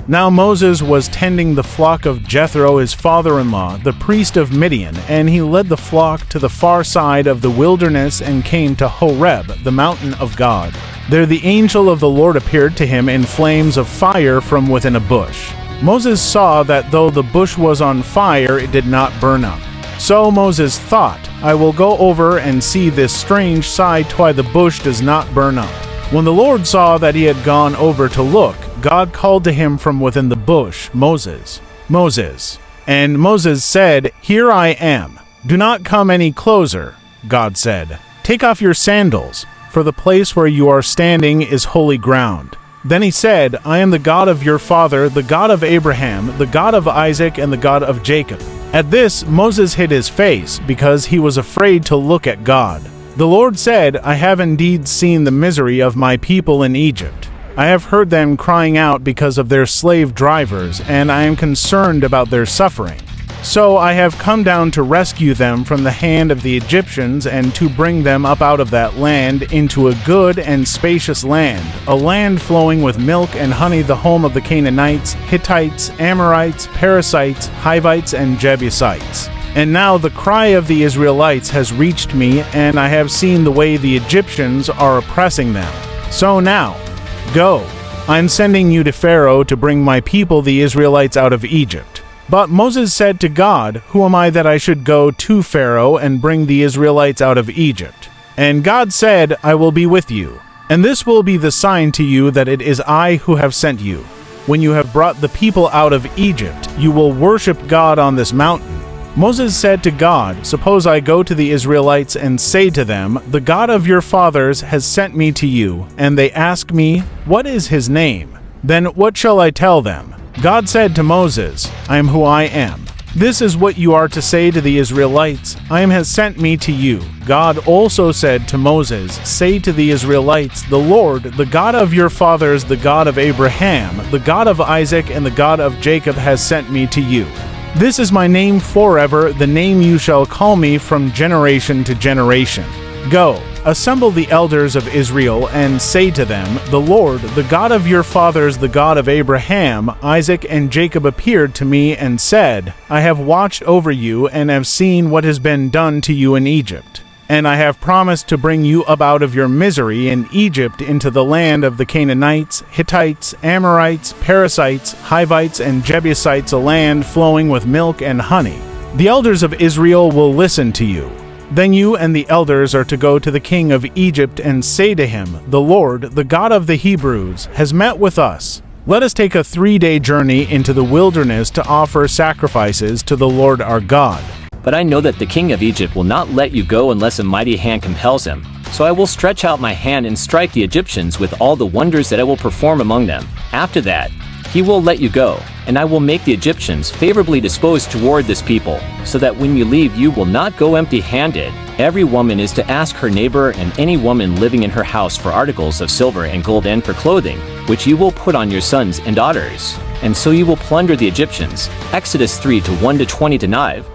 Now Moses was tending the flock of Jethro, his father-in-law, the priest of Midian, and he led the flock to the far side of the wilderness and came to Horeb, the mountain of God. There the angel of the Lord appeared to him in flames of fire from within a bush. Moses saw that though the bush was on fire, it did not burn up. So Moses thought, I will go over and see this strange sight why the bush does not burn up. When the Lord saw that he had gone over to look, God called to him from within the bush, Moses, Moses. And Moses said, Here I am. Do not come any closer. God said, Take off your sandals, for the place where you are standing is holy ground. Then he said, I am the God of your father, the God of Abraham, the God of Isaac, and the God of Jacob. At this, Moses hid his face, because he was afraid to look at God. The Lord said, I have indeed seen the misery of my people in Egypt. I have heard them crying out because of their slave drivers, and I am concerned about their suffering. So I have come down to rescue them from the hand of the Egyptians and to bring them up out of that land into a good and spacious land, a land flowing with milk and honey, the home of the Canaanites, Hittites, Amorites, Perizzites, Hivites, and Jebusites. And now the cry of the Israelites has reached me, and I have seen the way the Egyptians are oppressing them. So now, go. I am sending you to Pharaoh to bring my people the Israelites out of Egypt. But Moses said to God, Who am I that I should go to Pharaoh and bring the Israelites out of Egypt? And God said, I will be with you. And this will be the sign to you that it is I who have sent you. When you have brought the people out of Egypt, you will worship God on this mountain. Moses said to God, Suppose I go to the Israelites and say to them, The God of your fathers has sent me to you, and they ask me, What is his name? Then what shall I tell them? God said to Moses, I am who I am. This is what you are to say to the Israelites, I am has sent me to you. God also said to Moses, Say to the Israelites, The Lord, the God of your fathers, the God of Abraham, the God of Isaac, and the God of Jacob has sent me to you. This is my name forever, the name you shall call me from generation to generation. Go, assemble the elders of Israel, and say to them, The Lord, the God of your fathers, the God of Abraham, Isaac, and Jacob appeared to me and said, I have watched over you and have seen what has been done to you in Egypt. And I have promised to bring you up out of your misery in Egypt into the land of the Canaanites, Hittites, Amorites, Perizzites, Hivites, and Jebusites, a land flowing with milk and honey. The elders of Israel will listen to you. Then you and the elders are to go to the king of Egypt and say to him, The Lord, the God of the Hebrews, has met with us. Let us take a 3-day journey into the wilderness to offer sacrifices to the Lord our God. But I know that the king of Egypt will not let you go unless a mighty hand compels him. So I will stretch out my hand and strike the Egyptians with all the wonders that I will perform among them. After that, he will let you go, and I will make the Egyptians favorably disposed toward this people, so that when you leave you will not go empty-handed. Every woman is to ask her neighbor and any woman living in her house for articles of silver and gold and for clothing, which you will put on your sons and daughters. And so you will plunder the Egyptians. Exodus 3:1-20-9.